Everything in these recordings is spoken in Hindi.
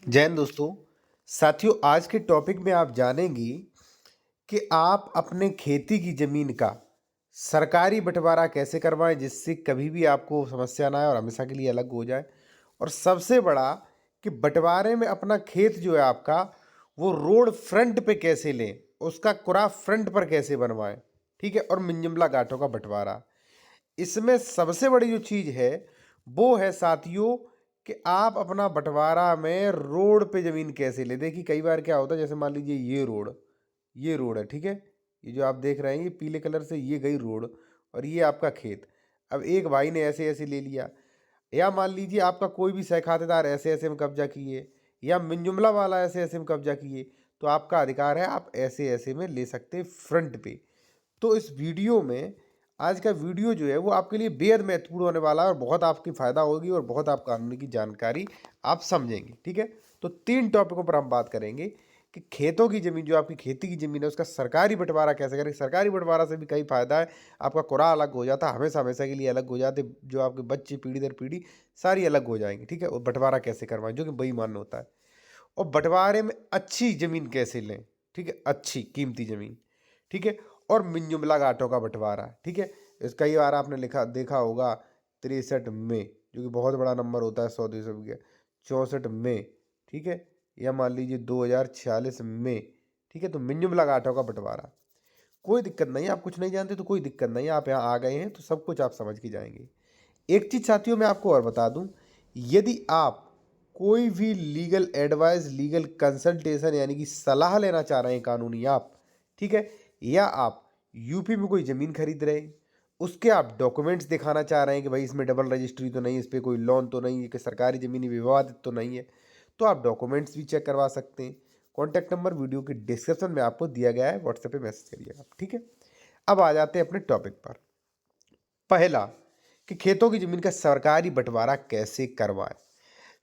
जय हिंद दोस्तों। साथियों, आज के टॉपिक में आप जानेंगी कि आप अपने खेती की ज़मीन का सरकारी बंटवारा कैसे करवाएं जिससे कभी भी आपको समस्या ना आए और हमेशा के लिए अलग हो जाए। और सबसे बड़ा कि बंटवारे में अपना खेत जो है आपका वो रोड फ्रंट पे कैसे लें, उसका कुरा फ्रंट पर कैसे बनवाएं। ठीक है। और मिंजमला गांठों का बंटवारा, इसमें सबसे बड़ी जो चीज़ है वो है साथियों कि आप अपना बंटवारा में रोड पे ज़मीन कैसे ले। देखिए कई बार क्या होता है, जैसे मान लीजिए ये रोड है, ठीक है। ये जो आप देख रहे हैं ये पीले कलर से ये गई रोड और ये आपका खेत। अब एक भाई ने ऐसे ऐसे ले लिया, या मान लीजिए आपका कोई भी सहखातेदार ऐसे ऐसे में कब्जा किए या मिंजुमला वाला ऐसे ऐसे में कब्जा किए, तो आपका अधिकार है, आप ऐसे ऐसे में ले सकते हैं फ्रंट पे। तो इस वीडियो में, आज का वीडियो जो है वो आपके लिए बेहद महत्वपूर्ण होने वाला है और बहुत आपकी फ़ायदा होगी और बहुत आप कानूनी की जानकारी आप समझेंगे। ठीक है। तो 3 टॉपिकों पर हम बात करेंगे कि खेतों की ज़मीन, जो आपकी खेती की ज़मीन है, उसका सरकारी बंटवारा कैसे करें। सरकारी बंटवारा से भी कई फ़ायदा है, आपका कुरा अलग हो जाता है, हमेशा हमेशा के लिए अलग हो जाते, जो आपके बच्चे पीढ़ी दर पीढ़ी सारी अलग हो जाएंगी। ठीक है। और बंटवारा कैसे करवाएं जो कि बेईमान होता है, और बंटवारे में अच्छी ज़मीन कैसे लें। ठीक है, अच्छी कीमती ज़मीन। ठीक है। और मिंजुमला घाटों का बंटवारा। ठीक है। इस कई बार आपने लिखा देखा होगा 63 में, जो कि बहुत बड़ा नंबर होता है 100-200 का, 64 में। ठीक है। या मान लीजिए 2046 में। ठीक है। तो मिंजुमला घाटों का बंटवारा, कोई दिक्कत नहीं है। आप कुछ नहीं जानते तो कोई दिक्कत नहीं है, आप यहाँ आ गए हैं तो सब कुछ आप समझ के जाएंगे। एक चीज़ साथियों मैं आपको और बता दूं, यदि आप कोई भी लीगल एडवाइस, लीगल कंसल्टेशन यानी कि सलाह लेना चाह रहे हैं कानूनी आप, ठीक है, या आप यूपी में कोई ज़मीन खरीद रहे हैं, उसके आप डॉक्यूमेंट्स दिखाना चाह रहे हैं कि भाई इसमें डबल रजिस्ट्री तो नहीं, इस पर कोई लोन तो नहीं है, कि सरकारी ज़मीन विवादित तो नहीं है, तो आप डॉक्यूमेंट्स भी चेक करवा सकते हैं। कॉन्टैक्ट नंबर वीडियो के डिस्क्रिप्शन में आपको दिया गया है, व्हाट्सएप पे मैसेज करिएगा। ठीक है। अब आ जाते हैं अपने टॉपिक पर। पहला, कि खेतों की ज़मीन का सरकारी बंटवारा कैसे करवाएं।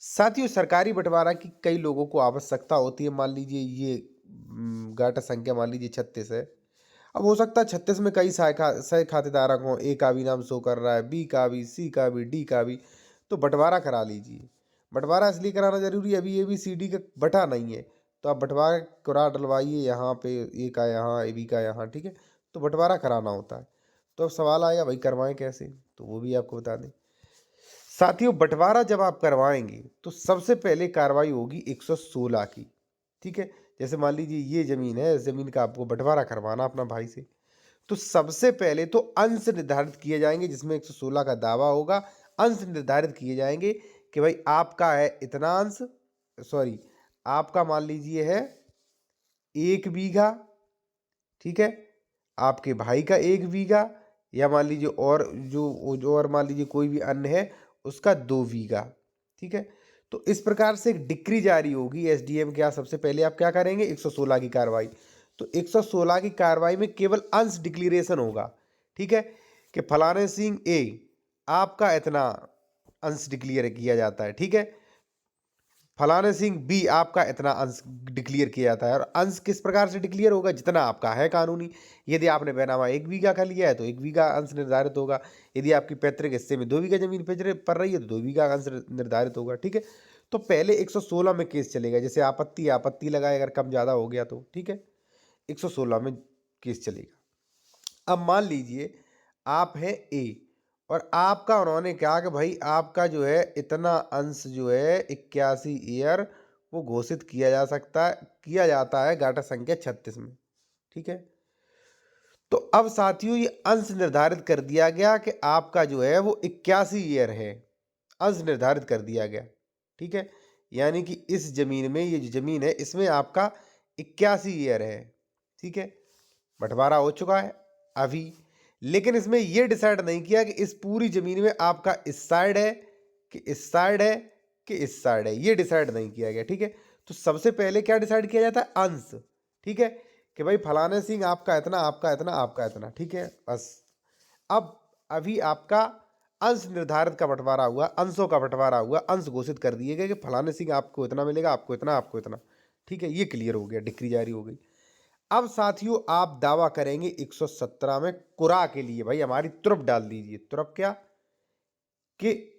साथियों, सरकारी बंटवारा की कई लोगों को आवश्यकता होती है। मान लीजिए ये गाटा संख्या मान लीजिए 36 है। अब हो सकता है 36 में कई सह खातेदारक हों, ए का भी नाम शो कर रहा है, बी का भी, सी का भी, डी का भी, तो बंटवारा करा लीजिए। बंटवारा इसलिए कराना जरूरी है, अभी ए बी सी डी का बटा नहीं है, तो आप बंटवारा करा डलवाइए, यहाँ पे ए का यहाँ, ए बी का यहाँ। ठीक है। तो बंटवारा कराना होता है। तो अब सवाल आया भाई करवाएं कैसे, तो वो भी आपको बता दें। साथियों, बंटवारा जब आप करवाएंगे तो सबसे पहले कार्रवाई होगी 116 की। ठीक है। जैसे मान लीजिए ये ज़मीन है, इस ज़मीन का आपको बंटवारा करवाना अपना भाई से, तो सबसे पहले तो अंश निर्धारित किए जाएंगे, जिसमें 116 का दावा होगा। अंश निर्धारित किए जाएंगे कि भाई आपका है इतना अंश, सॉरी, आपका मान लीजिए है 1 बीघा। ठीक है। आपके भाई का 1 बीघा, या मान लीजिए और जो और मान लीजिए कोई भी अन्य है उसका 2 बीघा। ठीक है। तो इस प्रकार से एक डिक्री जारी होगी एसडीएम के यहाँ। सबसे पहले आप क्या करेंगे, 116 की कार्रवाई। तो 116 की कार्रवाई में केवल अंश डिक्लेरेशन होगा। ठीक है। कि फलाने सिंह ए, आपका इतना अंश डिक्लेयर किया जाता है। ठीक है। फलाने सिंह बी, आपका इतना अंश डिक्लेयर किया जाता है। और अंश किस प्रकार से डिक्लेयर होगा, जितना आपका है कानूनी। यदि आपने बैनामा 1 बीघा का लिया है तो 1 बीघा अंश निर्धारित होगा। यदि आपकी पैतृक हिस्से में 2 बीघा जमीन पड़ रही है तो 2 बीघा अंश निर्धारित होगा। ठीक है। तो पहले 116 में केस चलेगा, जैसे आपत्ति आपत्ति लगाए अगर कम ज़्यादा हो गया तो। ठीक है। 116 में केस चलेगा। अब मान लीजिए आप हैं ए, और आपका उन्होंने कहा कि भाई आपका जो है इतना अंश जो है 81 ईयर वो घोषित किया जाता है गाटा संख्या 36 में। ठीक है। तो अब साथियों ये अंश निर्धारित कर दिया गया कि आपका जो है वो 81 ईयर है, अंश निर्धारित कर दिया गया। ठीक है। यानी कि इस जमीन में, ये जो जमीन है इसमें आपका 81 ईयर है। ठीक है। बंटवारा हो चुका है अभी, लेकिन इसमें यह डिसाइड नहीं किया कि इस पूरी जमीन में आपका इस साइड है कि इस साइड है कि इस साइड है, ये डिसाइड नहीं किया गया। ठीक है। तो सबसे पहले क्या डिसाइड किया जाता है, अंश। ठीक है। कि भाई फलाने सिंह आपका इतना, आपका इतना, आपका इतना। ठीक है। बस अब अभी आपका अंश निर्धारित का बंटवारा हुआ, अंशों का बंटवारा हुआ, अंश घोषित कर दिए गए कि फलाने सिंह आपको इतना मिलेगा, आपको इतना, आपको इतना। ठीक है। ये क्लियर हो गया, डिक्री जारी हो गई। अब साथियों आप दावा करेंगे 117 में कुरा के लिए, भाई हमारी तुरप डाल दीजिए। तुरप क्या, कि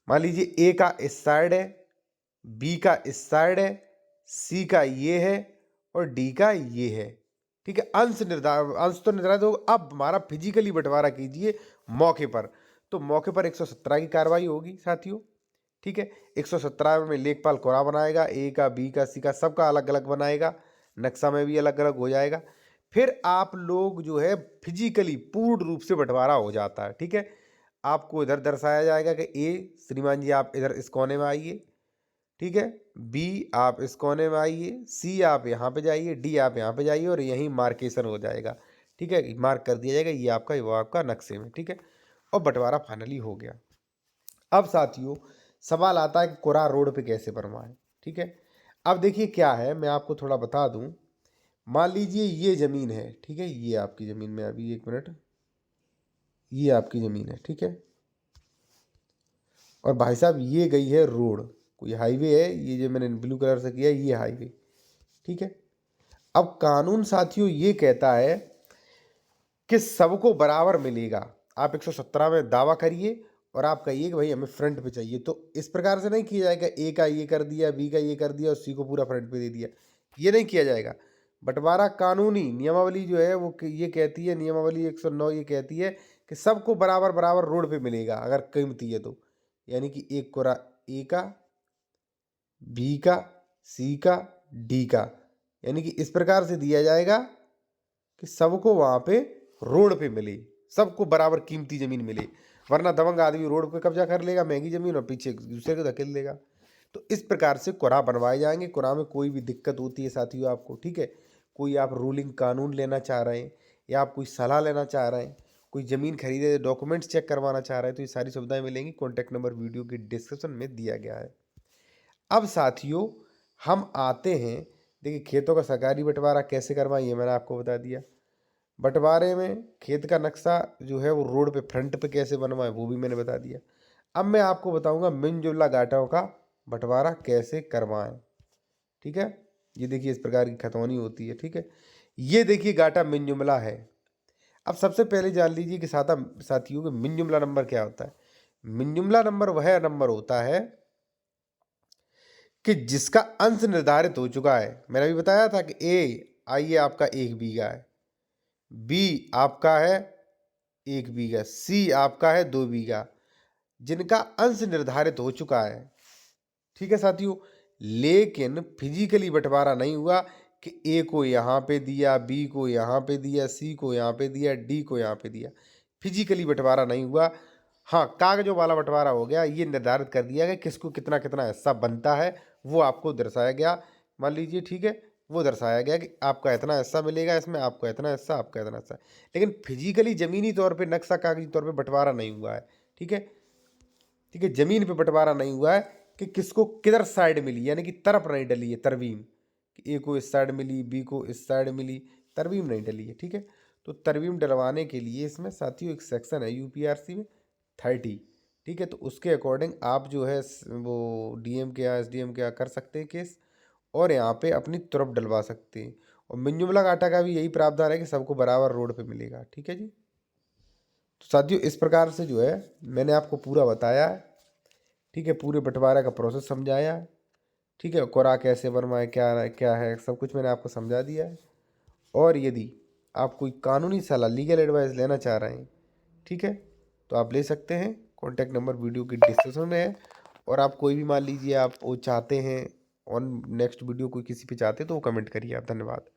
मान लीजिए ए का इस साइड है, बी का इस साइड है, सी का ये है और डी का ये है। ठीक है, अंश तो निर्धारित होगा। अब हमारा फिजिकली बंटवारा कीजिए मौके पर। तो मौके पर 117 की कार्रवाई होगी साथियों। ठीक है, 117 में लेखपाल कोरा बनाएगा, ए का, बी का, सी का, सबका अलग अलग बनाएगा, नक्शा में भी अलग अलग हो जाएगा। फिर आप लोग जो है फिजिकली पूर्ण रूप से बंटवारा हो जाता है। ठीक है, आपको इधर दर्शाया जाएगा कि ए श्रीमान जी आप इधर इस कोने में आइए। ठीक है, बी आप इस कोने में आइए, सी आप यहाँ पे जाइए, डी आप यहाँ पे जाइए और यहीं मार्केशन हो जाएगा। ठीक है, मार्क कर दिया जाएगा ये आपका, वो आपका नक्शे में। ठीक है, और बंटवारा फाइनली हो गया। अब साथियों सवाल आता है कि कोरा रोड पे कैसे बनवाएं। ठीक है, अब देखिए क्या है, मैं आपको थोड़ा बता दूं। मान लीजिए ये ज़मीन है। ठीक है, ये आपकी ज़मीन में, अभी एक मिनट, ये आपकी ज़मीन है। ठीक है, और भाई साहब ये गई है रोड, कोई हाईवे है, ये जो मैंने ब्लू कलर से किया है ये हाईवे। ठीक है, अब कानून साथियों ये कहता है कि सबको बराबर मिलेगा। आप 117 में दावा करिए और आप कहिए कि भाई हमें फ्रंट पे चाहिए, तो इस प्रकार से नहीं किया जाएगा ए का ये कर दिया, बी का ये कर दिया और सी को पूरा फ्रंट पे दे दिया, ये नहीं किया जाएगा। बंटवारा कानूनी नियमावली जो है वो ये कहती है, नियमावली 109 ये कहती है कि सबको बराबर बराबर रोड पे मिलेगा अगर कीमती है तो। यानी कि एक कोरा ए का, बी का, सी का, डी का, यानी कि इस प्रकार से दिया जाएगा कि सबको वहां पे रोड पे मिले, सबको बराबर कीमती जमीन मिले। वरना दबंग आदमी रोड पे कब्जा कर लेगा महंगी जमीन और पीछे दूसरे को धकेल देगा। तो इस प्रकार से कुरा बनवाए जाएंगे। कुरा में कोई भी दिक्कत होती है साथियों आपको, ठीक है, कोई आप रूलिंग कानून लेना चाह रहे हैं या आप कोई सलाह लेना चाह रहे हैं, कोई ज़मीन खरीदे डॉक्यूमेंट्स चेक करवाना चाह रहे हैं, तो ये सारी सुविधाएं मिलेंगी। कॉन्टैक्ट नंबर वीडियो के डिस्क्रिप्शन में दिया गया है। अब साथियों हम आते हैं, देखिए खेतों का सरकारी बंटवारा कैसे करवाएं ये मैंने आपको बता दिया। बंटवारे में खेत का नक्शा जो है वो रोड पे फ्रंट पे कैसे बनवाएं वो भी मैंने बता दिया। अब मैं आपको बताऊंगा मिन जुमला गाटाओं का बंटवारा कैसे करवाएं। ठीक है, ये देखिए इस प्रकार की खतौनी होती है। ठीक है, ये देखिए गाटा मिन जुमला है। अब सबसे पहले जान लीजिए कि साथियों के मिन जुमला नंबर क्या होता है। मिन जुमला नंबर वह नंबर होता है कि जिसका अंश निर्धारित हो चुका है। मैंने अभी बताया था कि ए आइए आपका 1 बीघा है, बी आपका है 1 बीघा, सी आपका है 2 बीघा, जिनका अंश निर्धारित हो चुका है। ठीक है साथियों, लेकिन फिजिकली बंटवारा नहीं हुआ कि ए को यहाँ पे दिया, बी को यहाँ पे दिया, सी को यहाँ पे दिया, डी को यहाँ पे दिया, फिजिकली बंटवारा नहीं हुआ। हाँ, कागजों वाला बंटवारा हो गया। ये निर्धारित कर दिया गया किसको कितना कितना हिस्सा बनता है, वो आपको दर्शाया गया। मान लीजिए, ठीक है, वो दर्शाया गया कि आपका इतना हिस्सा मिलेगा इसमें, आपका इतना हिस्सा, आपका इतना हिस्सा। लेकिन फिजिकली ज़मीनी तौर पे, नक्शा कागजी तौर पे बंटवारा नहीं हुआ है। ठीक है, ठीक है, ज़मीन पे बंटवारा नहीं हुआ है कि किसको किधर साइड मिली, यानी कि तरफ नहीं डली है, तरवीम, कि ए को इस साइड मिली, बी को इस साइड मिली, तरवीम नहीं डली है। ठीक है, तो तरवीम डलवाने के लिए इसमें साथियों एक सेक्शन है यूपीआरसी में 30। ठीक है, तो उसके अकॉर्डिंग आप जो है वो डीएम के यहाँ, एसडीएम के यहाँ कर सकते हैं केस, और यहाँ पे अपनी तरफ डलवा सकते हैं। और मिन जुमला घाटा का भी यही प्रावधान है कि सबको बराबर रोड पे मिलेगा। ठीक है जी, तो साथियों इस प्रकार से जो है मैंने आपको पूरा बताया है। ठीक है, पूरे बंटवारा का प्रोसेस समझाया है। ठीक है, कोरा कैसे बनवाए, क्या क्या है, सब कुछ मैंने आपको समझा दिया है। और यदि आप कोई कानूनी सलाह, लीगल एडवाइस लेना चाह रहे हैं, ठीक है, तो आप ले सकते हैं। कॉन्टैक्ट नंबर वीडियो की डिस्क्रिप्शन में है। और आप कोई भी मान लीजिए आप वो चाहते हैं, और नेक्स्ट वीडियो कोई किसी पे चाहते हैं तो वो कमेंट करिए आप। धन्यवाद।